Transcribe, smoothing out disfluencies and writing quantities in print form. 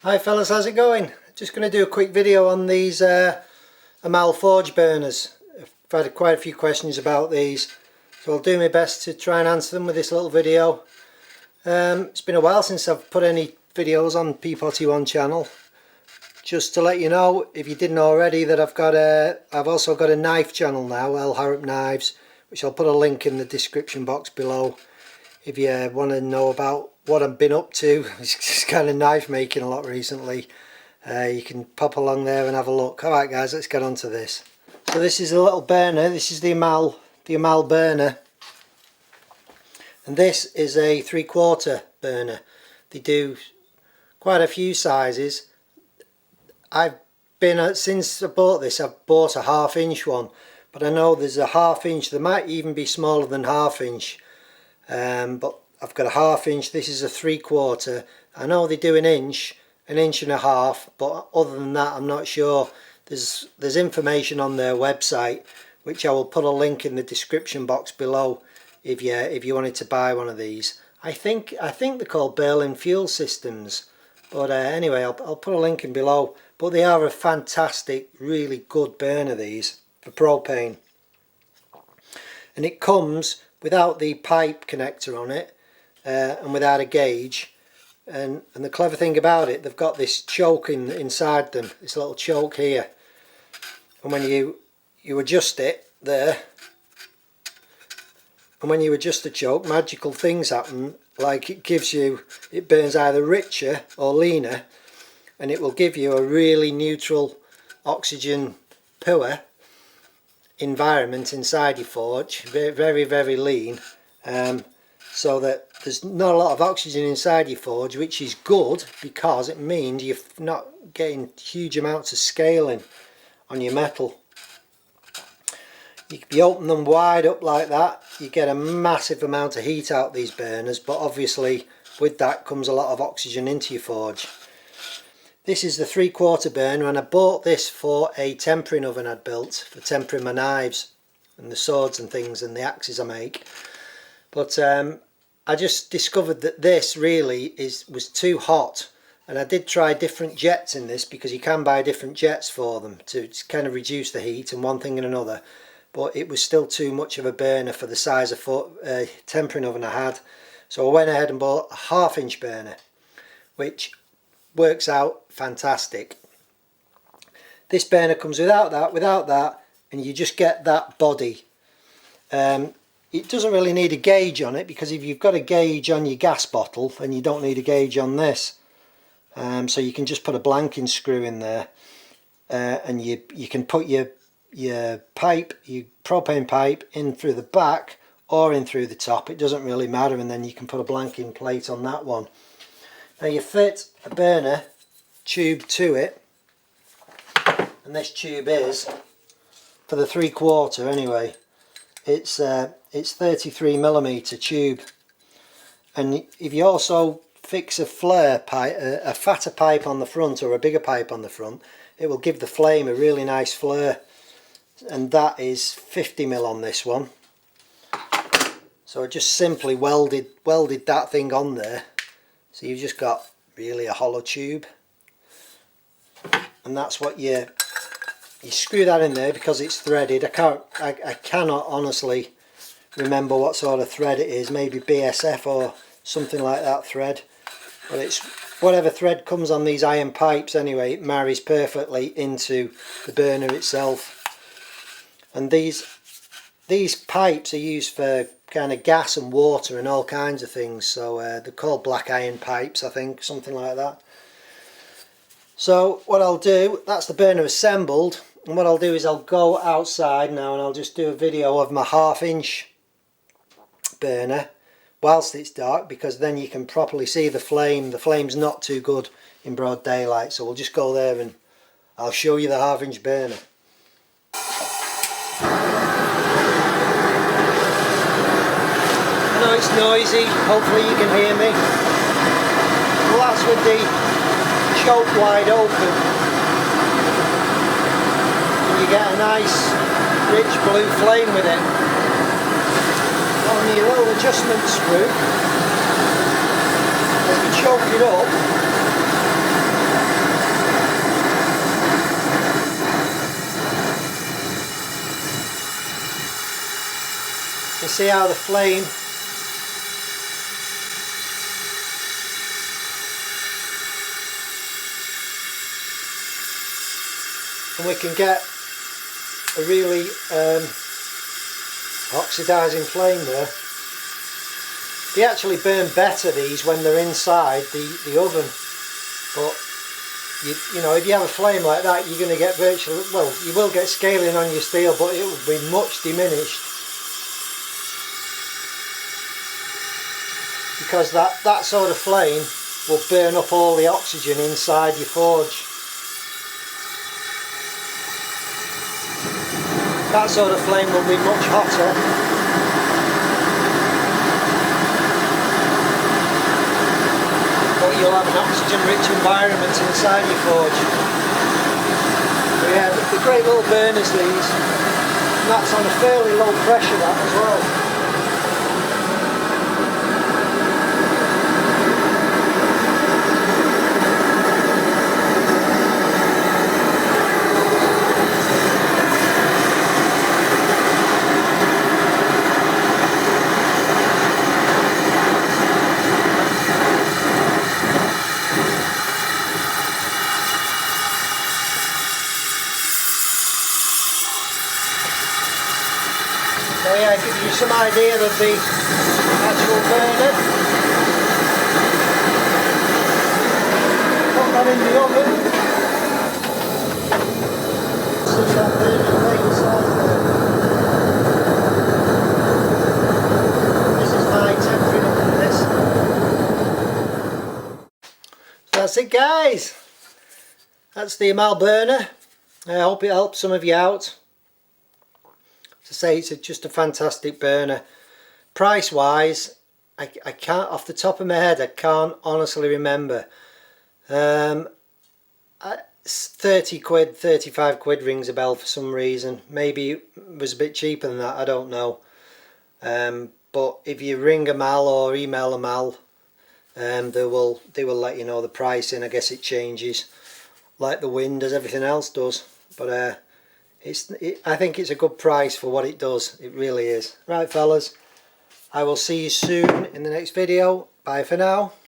Hi fellas, how's it going? Just going to do a quick video on these Amal forge burners. I've had quite a few questions about these, so I'll do my best to try and answer them with this little video. It's been a while since I've put any videos on P41 channel. Just to let you know, if you didn't already, that I've also got a knife channel now, L Harrop Knives, which I'll put a link in the description box below if you want to know about what I've been up to. It's just kind of knife making a lot recently. You can pop along there and have a look. Alright guys, let's get on to this. So this is a little burner. This is the Amal burner, and this is a 3/4 burner. They do quite a few sizes. Since I bought this, I've bought a 1/2 inch one, but I know there's a 1/2 inch. There might even be smaller than 1/2 inch, but I've got a 1/2 inch. This is a 3/4. I know they do an inch and a half, but other than that I'm not sure. There's information on their website, which I will put a link in the description box below if you wanted to buy one of these. I think they're called Berlin Fuel Systems, but anyway, I'll put a link in below. But they are a fantastic, really good burner, these, for propane. And it comes without the pipe connector on it, and without a gauge. And the clever thing about it, they've got this choke inside them, this little choke here. And when you adjust it there, and when you adjust the choke, magical things happen. Like it burns either richer or leaner, and it will give you a really neutral, oxygen poor environment inside your forge. Very, very lean, so that there's not a lot of oxygen inside your forge, which is good because it means you're not getting huge amounts of scaling on your metal. If you open them wide up like that, you get a massive amount of heat out these burners, but obviously with that comes a lot of oxygen into your forge. This is the 3/4 burner, and I bought this for a tempering oven I'd built for tempering my knives and the swords and things and the axes I make. But I just discovered that this really was too hot, and I did try different jets in this, because you can buy different jets for them to kind of reduce the heat and one thing and another, but it was still too much of a burner for the size of tempering oven I had. So I went ahead and bought a 1/2 inch burner, which works out fantastic. This burner comes without that, and you just get that body. It doesn't really need a gauge on it, because if you've got a gauge on your gas bottle, then you don't need a gauge on this. So you can just put a blanking screw in there, and you can put your pipe, your propane pipe, in through the back or in through the top. It doesn't really matter, and then you can put a blanking plate on that one. Now you fit a burner tube to it, and this tube is, for the 3/4 anyway, it's 33mm tube. And if you also fix a flare pipe, a fatter pipe on the front or a bigger pipe on the front, it will give the flame a really nice flare, and that is 50mm on this one. So I just simply welded that thing on there, so you've just got really a hollow tube, and that's what you screw that in there, because it's threaded. I cannot honestly remember what sort of thread it is, maybe BSF or something like that thread, but it's whatever thread comes on these iron pipes anyway. It marries perfectly into the burner itself. And these pipes are used for kind of gas and water and all kinds of things, so they're called black iron pipes, I think, something like that. So what I'll do, that's the burner assembled, and what I'll do is I'll go outside now and I'll just do a video of my 1/2 inch burner whilst it's dark, because then you can properly see the flame. The flame's not too good in broad daylight, so we'll just go there and I'll show you the 1/2 inch burner. I know it's noisy, hopefully you can hear me. Well, that's with the choke wide open, and you get a nice rich blue flame with it. On your little adjustment screw, as you choke it up, can see how the flame and we can get a really oxidizing flame there. They actually burn better, these, when they're inside the oven, but you know, if you have a flame like that, you're going to get virtually, well, you will get scaling on your steel, but it will be much diminished, because that sort of flame will burn up all the oxygen inside your forge. That sort of flame will be much hotter. But you'll have an oxygen-rich environment inside your forge. But yeah, they're great little burners, these. And that's on a fairly low pressure, that as well. So yeah, it gives you some idea of the actual burner. Put that in the oven. See that burning right inside there. This is my tempering up of this. So that's it, guys. That's the Amal burner. I hope it helps some of you out. To say, it's just a fantastic burner. Price wise, I can't, off the top of my head, I can't honestly remember. 30 quid, 35 quid rings a bell for some reason. Maybe it was a bit cheaper than that, I don't know. But if you ring Amal or email Amal, they will let you know the pricing. I guess it changes like the wind, as everything else does. But I think it's a good price for what it does. It really is. Right, fellas, I will see you soon in the next video. Bye for now.